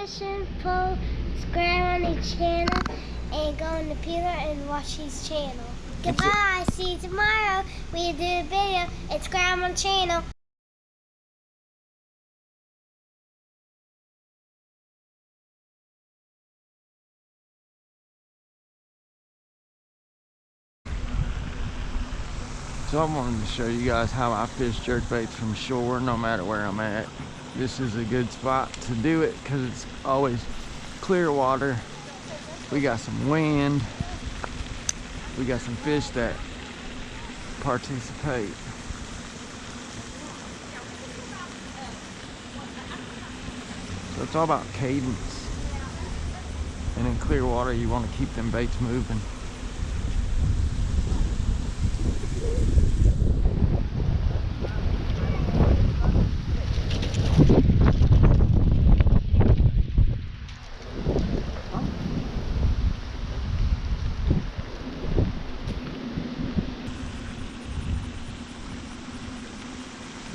Asassin Pro, subscribe on his channel and go on the pillar and watch his channel. Goodbye, see you tomorrow. We do a video and subscribe on the channel. So I wanted to show you guys how I fish jerkbaits from shore no matter where I'm at. This is a good spot to do it because it's always clear water. We got some wind. We got some fish that participate. So it's all about cadence. And in clear water you want to keep them baits moving.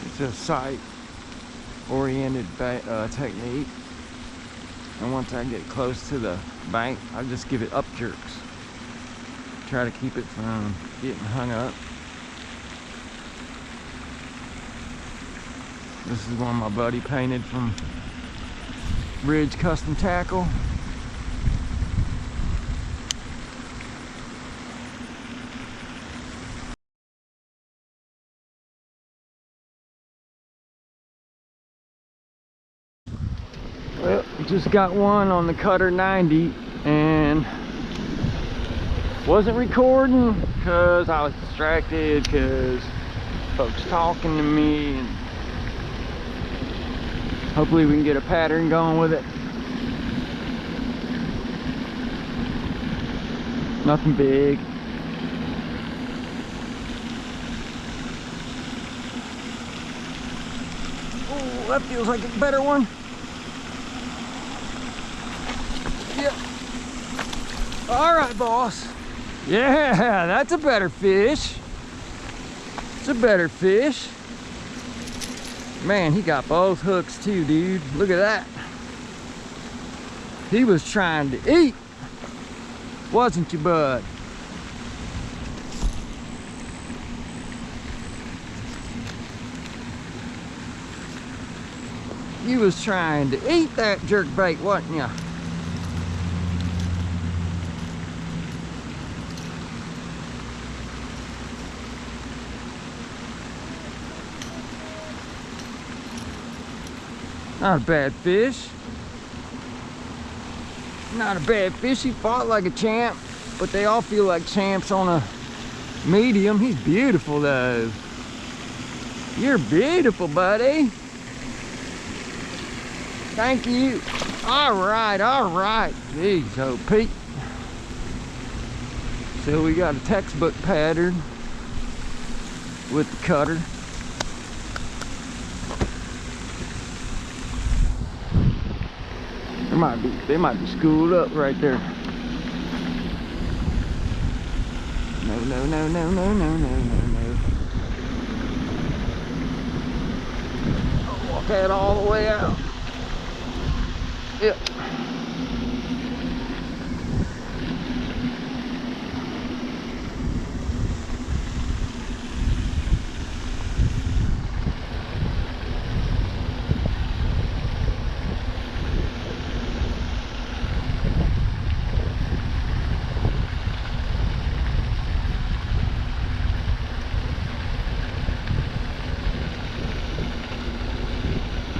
It's a sight-oriented technique, and once I get close to the bank, I just give it up jerks. Try to keep it from getting hung up. This is one my buddy painted from Ridge Custom Tackle. Well, just got one on the Cutter 90 and wasn't recording because I was distracted because folks talking to me, and hopefully we can get a pattern going with it. Nothing big. Oh, that feels like a better one. Yep. All right, boss. Yeah, that's a better fish. It's a better fish. Man, he got both hooks too, dude. Look at that. He was trying to eat, wasn't you, bud? You was trying to eat that jerkbait, wasn't you? Not a bad fish. Not a bad fish. He fought like a champ, but they all feel like champs on a medium. He's beautiful though. You're beautiful, buddy. Thank you. All right, all right. Jeez, oh Pete. So we got a textbook pattern with the cutter. They might be schooled up right there. No, no, no, no, no, no, no, no, no. I'll walk that all the way out. Yep.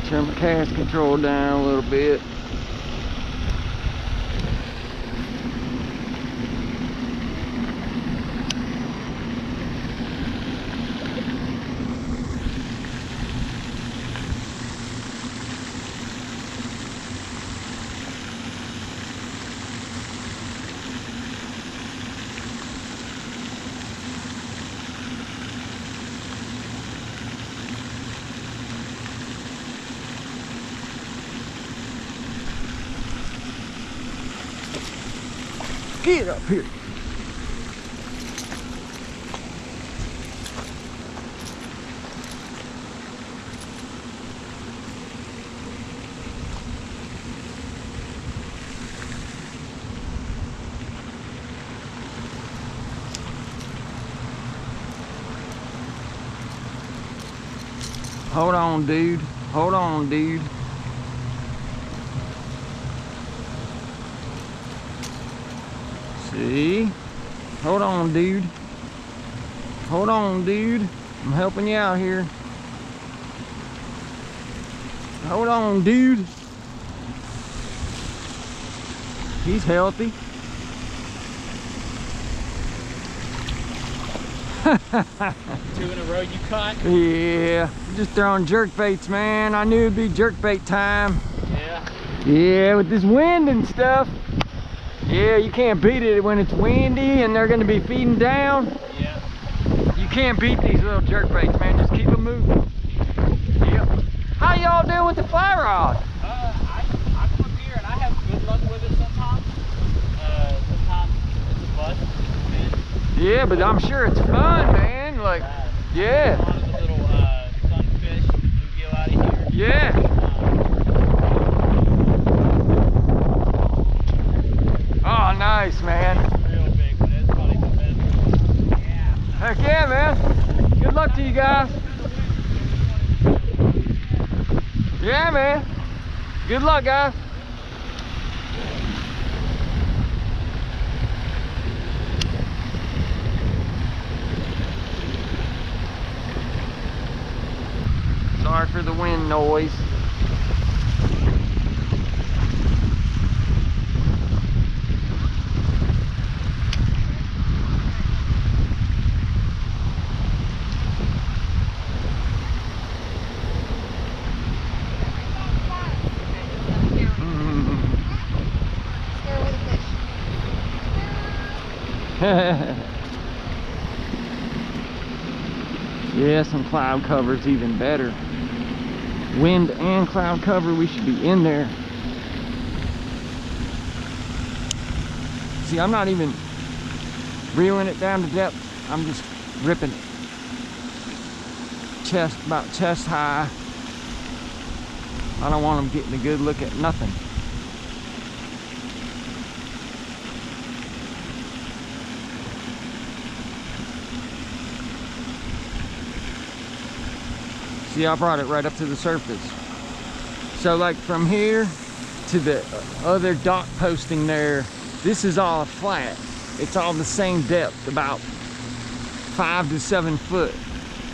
Turn my cast control down a little bit. Get up here. Hold on, dude. Hold on, dude. See? Hold on, dude. Hold on, dude. I'm helping you out here. Hold on, dude. He's healthy. Two in a row you caught? Yeah, just throwing jerk baits, man. I knew it'd be jerk bait time. Yeah. Yeah, with this wind and stuff. Yeah, you can't beat it when it's windy and they're gonna be feeding down. Yeah. You can't beat these little jerk baits, man. Just keep them moving. Yep. How y'all doing with the fly rod? I come up here and I have good luck with it sometimes. Sometimes it's a bust. Yeah, but I'm sure it's fun, man. Like, yeah. A lot of the little sunfish, bluegill out of here. Yeah. Oh, nice, man. Real big, but it's probably the best. Yeah. Heck yeah, man. Good luck to you guys. Yeah, man. Good luck, guys. Sorry for the wind noise. Yeah, some cloud cover's even better. Wind and cloud cover, we should be in there. See, I'm not even reeling it down to depth. I'm just ripping it. About chest high. I don't want them getting a good look at nothing. See, I brought it right up to the surface. So like from here to the other dock posting there, this is all flat. It's all the same depth, about 5 to 7 foot.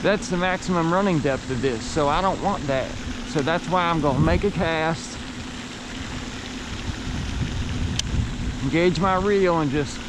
That's the maximum running depth of this, so I don't want that. So that's why I'm gonna make a cast, engage my reel, and just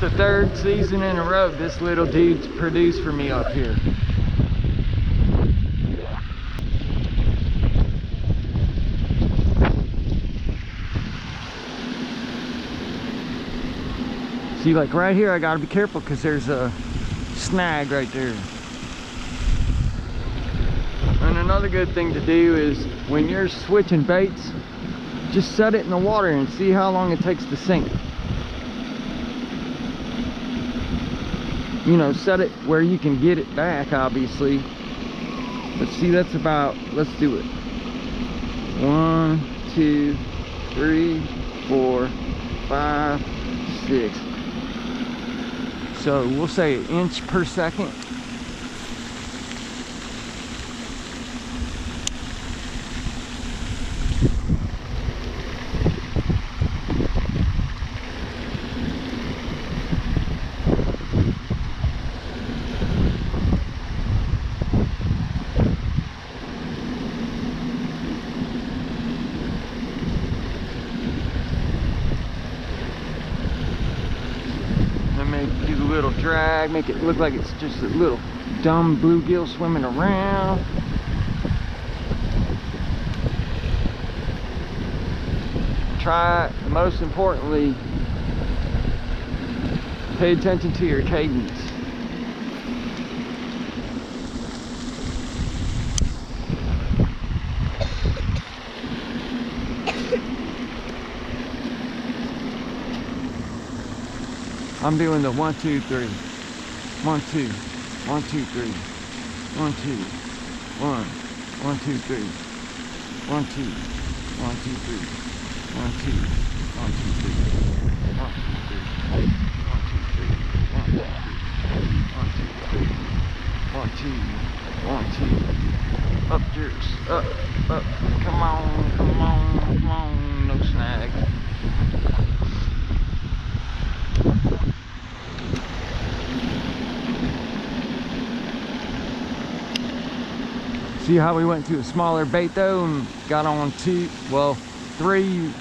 the 3rd season in a row this little dude's produced for me up here. See, like right here, I gotta be careful because there's a snag right there. And another good thing to do is when you're switching baits, just set it in the water and see how long it takes to sink. You know, set it where you can get it back, obviously. But see, that's about, let's do it. 1, 2, 3, 4, 5, 6. So we'll say 1 inch per second. Little drag, make it look like it's just a little dumb bluegill swimming around. Try, most importantly, Pay attention to your cadence. I'm doing the 1, 2, 3. 1, 2, 1, 2, 3. 1, 2, 1, 1, 2, 3. 1, 2, 1, 2, 3. 1, 2, 1, 2, 3. 1, 2, 3. 1, 2, 1, 2, 3. 1, 2, 1, 2. Up jerks. Up. Come on, come on, come on. No snag. See how we went to a smaller bait though and got on 2, well 3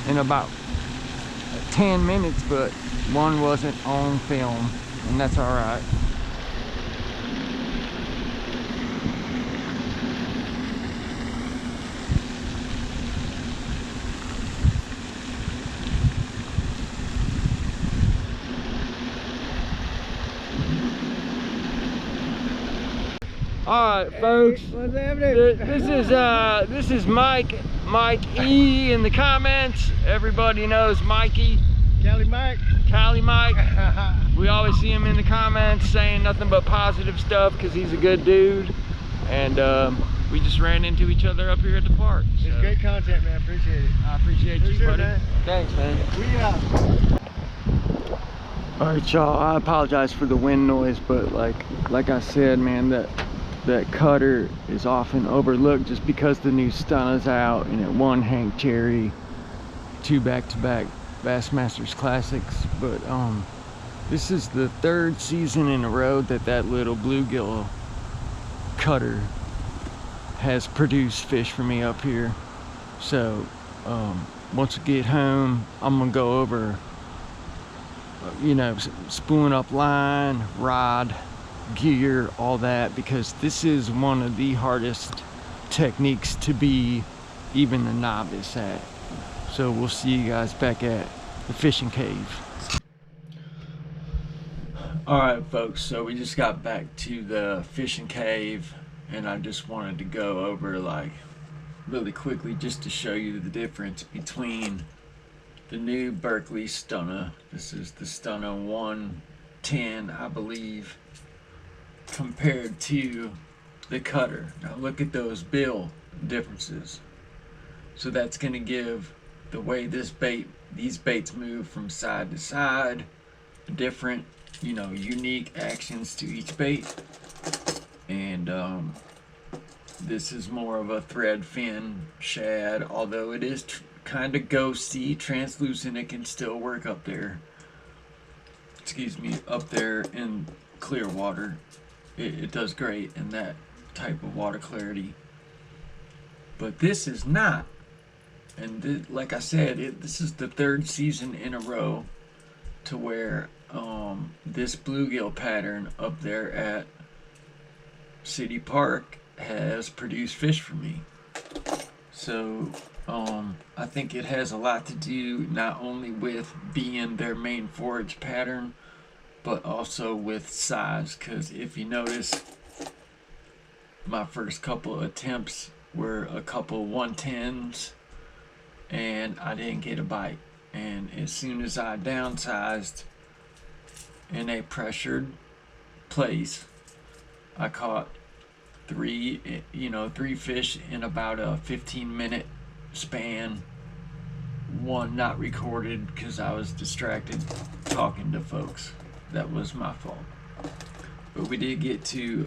in about 10 minutes, but one wasn't on film, and that's all right. All right, folks. What's happening? This is Mike E in the comments. Everybody knows Mikey. Cali Mike. Cali Mike. We always see him in the comments saying nothing but positive stuff because he's a good dude. And we just ran into each other up here at the park. It's great content, man. Appreciate it. I appreciate you, sure, buddy. man. Thanks, man. All right, y'all. I apologize for the wind noise, but like I said, man, that cutter is often overlooked just because the new Stunna's out, and it won Hank Cherry 2 back-to-back Bassmasters Classics. But this is the 3rd season in a row that little bluegill cutter has produced fish for me up here. So once we get home, I'm gonna go over spoon up line, rod, gear, all that, because this is one of the hardest techniques to be even a novice at. So we'll see you guys back at the fishing cave. All right, folks, so we just got back to the fishing cave, and I just wanted to go over really quickly just to show you the difference between the new Berkley Stunna. This is the Stunna 110, I believe, compared to the cutter. Now look at those bill differences. So that's going to give the way these baits move from side to side, different, unique actions to each bait. And this is more of a thread fin shad, although it is kind of ghosty, translucent. It can still work up there. Excuse me, up there in clear water. It does great in that type of water clarity, but this is not. And like I said, this is the 3rd season in a row to where this bluegill pattern up there at City Park has produced fish for me. So I think it has a lot to do not only with being their main forage pattern, but also with size, because if you notice, my first couple attempts were a couple 110s and I didn't get a bite. And as soon as I downsized in a pressured place, I caught 3 fish in about a 15-minute span. One not recorded because I was distracted talking to folks. That was my fault. But we did get to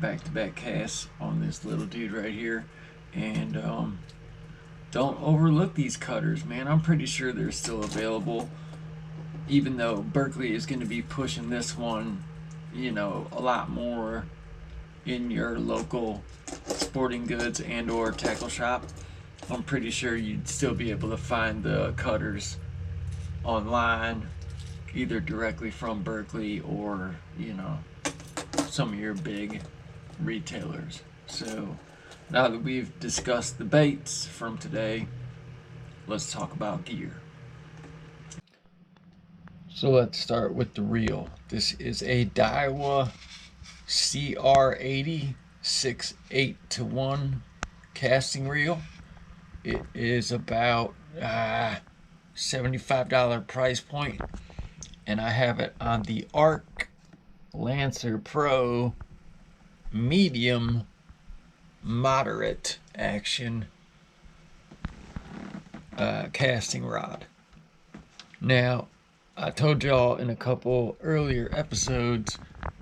back-to-back casts on this little dude right here. And don't overlook these cutters, man. I'm pretty sure they're still available, even though Berkley is going to be pushing this one, a lot more in your local sporting goods and or tackle shop. I'm pretty sure you'd still be able to find the cutters online, either directly from Berkley or some of your big retailers. So now that we've discussed the baits from today, let's talk about gear. So let's start with the reel. This is a Diawa CR80 6/8-1 casting reel. It is about $75 price point, and I have it on the Ark Lancer Pro medium moderate action casting rod. Now, I told y'all in a couple earlier episodes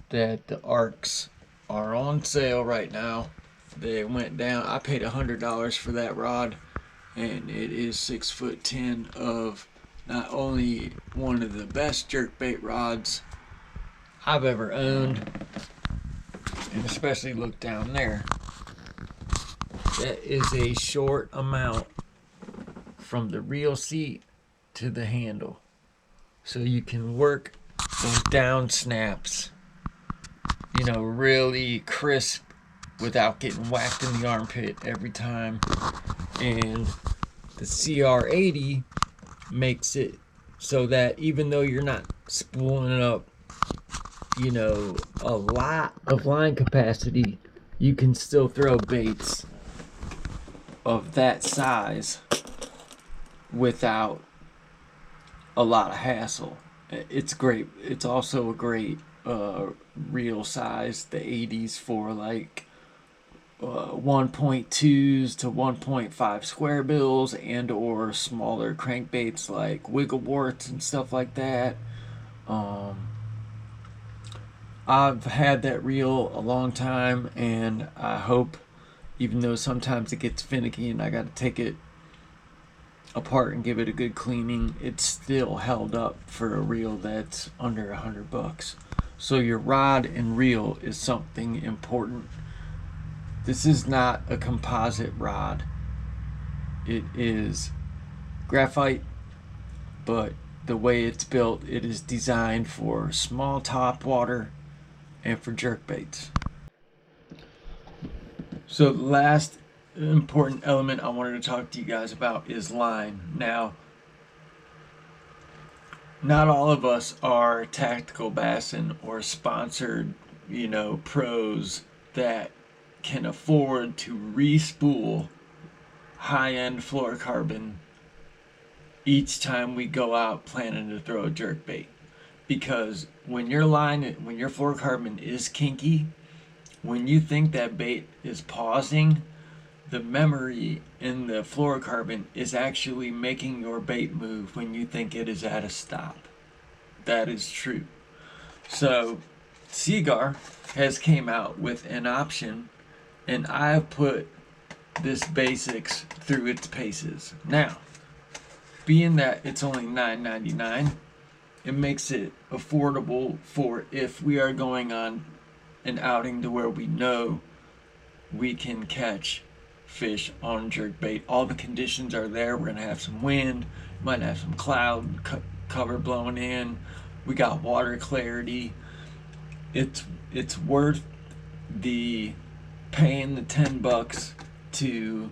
that the Arks are on sale right now. They went down. I paid $100 for that rod, and it is 6'10" of not only one of the best jerkbait rods I've ever owned, and especially look down there. That is a short amount from the reel seat to the handle, so you can work those down snaps, you know, really crisp without getting whacked in the armpit every time. And the CR80 makes it so that even though you're not spooling up, you know, a lot of line capacity, you can still throw baits of that size without a lot of hassle. It's great. It's also a great reel size, the 80s, for like 1.2s to 1.5 square bills and or smaller crankbaits like wiggle warts and stuff like that. I've had that reel a long time, and I hope, even though sometimes it gets finicky and I got to take it apart and give it a good cleaning, it's still held up for a reel that's under $100. So your rod and reel is something important. This is not a composite rod. It is graphite, but the way it's built, it is designed for small top water and for jerkbaits. So the last important element I wanted to talk to you guys about is line. Now, not all of us are tactical bassin or sponsored, you know, pros that can afford to re-spool high-end fluorocarbon each time we go out planning to throw a jerkbait. Because when your fluorocarbon is kinky, when you think that bait is pausing, the memory in the fluorocarbon is actually making your bait move when you think it is at a stop. That is true. So Seagar has came out with an option, and I have put this basics through its paces. Now, being that it's only $9.99, it makes it affordable for if we are going on an outing to where we know we can catch fish on jerkbait. All the conditions are there. We're gonna have some wind, might have some cloud cover blowing in. We got water clarity. It's worth the paying the $10 to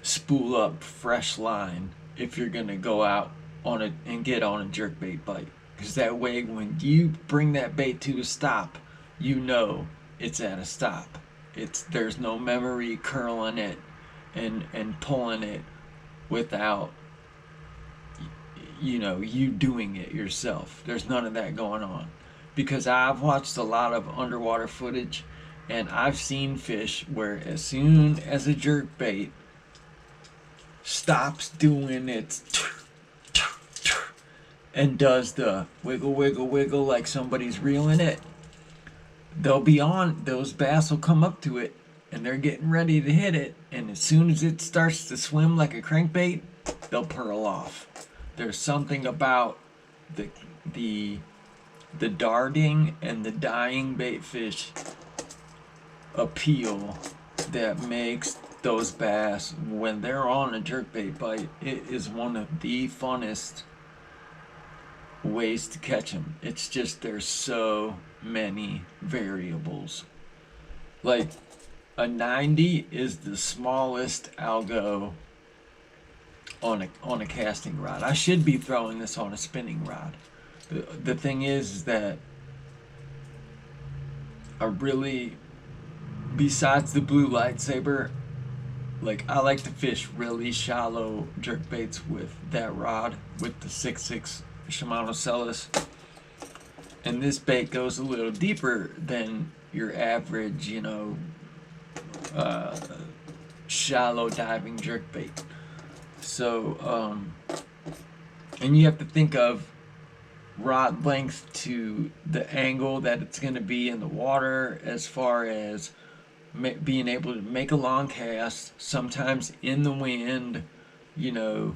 spool up fresh line if you're gonna go out on it and get on a jerkbait bite, because that way when you bring that bait to a stop, you know it's at a stop. There's no memory curling it and pulling it without, you know, you doing it yourself. There's none of that going on, because I've watched a lot of underwater footage, and I've seen fish where as soon as a jerkbait stops doing its and does the wiggle wiggle wiggle like somebody's reeling it, they'll be on, those bass will come up to it and they're getting ready to hit it, and as soon as it starts to swim like a crankbait, they'll pearl off. There's something about the darting and the dying bait fish appeal that makes those bass, when they're on a jerkbait bite, it is one of the funnest ways to catch them. It's just there's so many variables. Like a 90 is the smallest I'll go on a casting rod. I should be throwing this on a spinning rod, the thing is that I really, besides the blue lightsaber, like I like to fish really shallow jerkbaits with that rod, with the 6.6 Shimano Celis. And this bait goes a little deeper than your average, you know, shallow diving jerkbait. So, and you have to think of rod length to the angle that it's going to be in the water, as far as being able to make a long cast, sometimes in the wind, you know,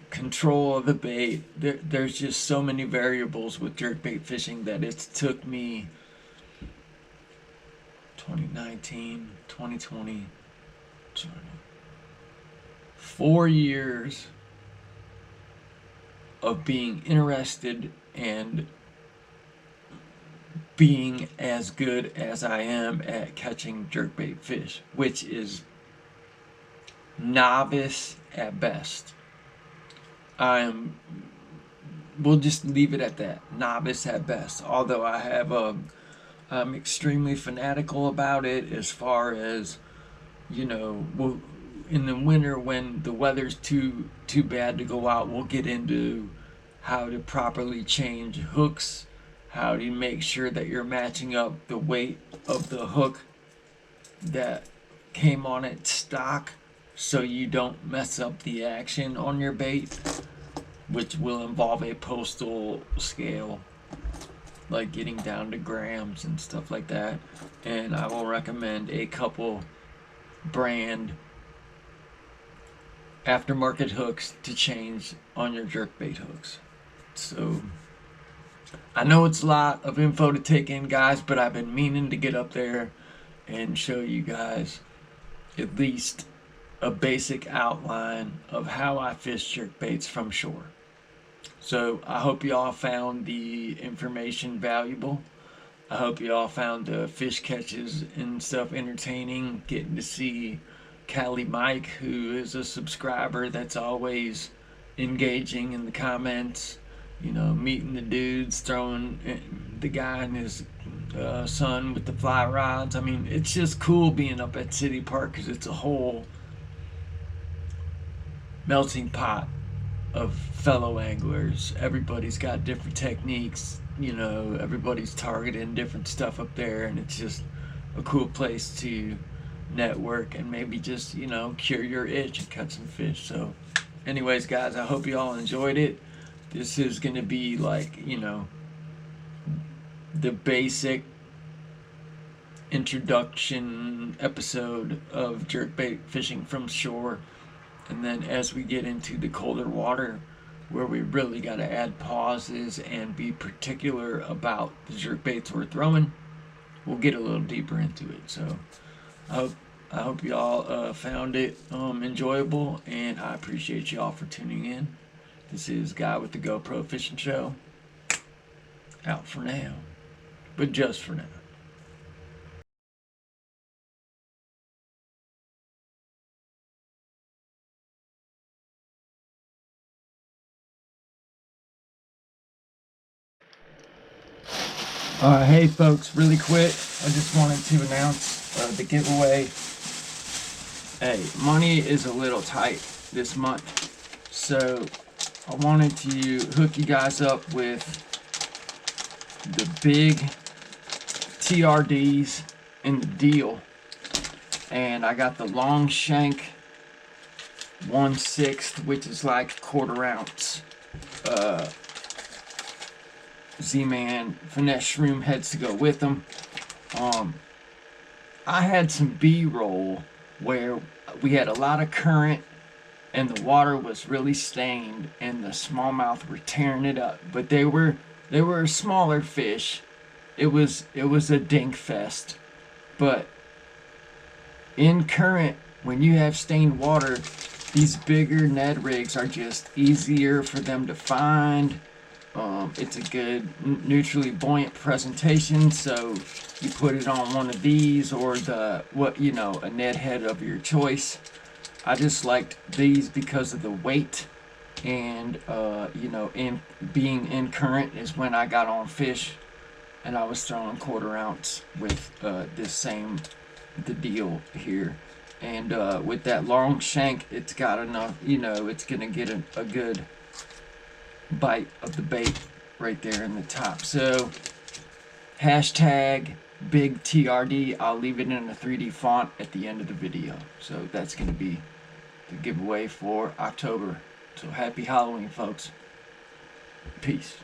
control of the bait. There's just so many variables with jerkbait fishing that it's took me 2019, 2020, 4 years of being interested and being as good as I am at catching jerkbait fish, which is novice at best. We'll just leave it at that, novice at best. Although I'm extremely fanatical about it, as far as, you know, in the winter when the weather's too bad to go out, we'll get into how to properly change hooks, how to make sure that you're matching up the weight of the hook that came on it stock, so you don't mess up the action on your bait, which will involve a postal scale, like getting down to grams and stuff like that. And I will recommend a couple brand aftermarket hooks to change on your jerkbait hooks. So I know it's a lot of info to take in, guys, but I've been meaning to get up there and show you guys at least a basic outline of how I fish jerkbaits from shore. So I hope you all found the information valuable. I hope you all found the fish catches and stuff entertaining, getting to see Cali Mike, who is a subscriber that's always engaging in the comments, you know, meeting the dudes, throwing the guy and his son with the fly rods. I mean, it's just cool being up at City Park, because it's a whole melting pot of fellow anglers. Everybody's got different techniques, you know, everybody's targeting different stuff up there, and it's just a cool place to network and maybe just, you know, cure your itch and catch some fish. So anyways, guys, I hope you all enjoyed it. This is gonna be like, you know, the basic introduction episode of jerkbait fishing from shore, and then as we get into the colder water, where we really got to add pauses and be particular about the jerkbaits we're throwing, we'll get a little deeper into it. So I hope you all found it enjoyable, and I appreciate you all for tuning in. This is Guy with the GoPro Fishing Show, out for now, but just for now. Hey folks, really quick, I just wanted to announce the giveaway. Hey, money is a little tight this month, so I wanted to hook you guys up with the big TRDs in the deal. And I got the long shank 1/6, which is like 1/4 ounce Z-Man finesse shroom heads to go with them. I had some B-roll where we had a lot of current and the water was really stained and the smallmouth were tearing it up, but they were smaller fish. It was a dink fest. But in current, when you have stained water, these bigger Ned rigs are just easier for them to find. It's a good neutrally buoyant presentation, so you put it on one of these or a Ned head of your choice. I just liked these because of the weight and you know, being in current is when I got on fish, and I was throwing 1/4 ounce with the deal here. And with that long shank, it's got enough, you know, it's gonna get a good bite of the bait right there in the top. So hashtag big TRD, I'll leave it in a 3D font at the end of the video. So that's gonna be the giveaway for October. So happy Halloween, folks. Peace.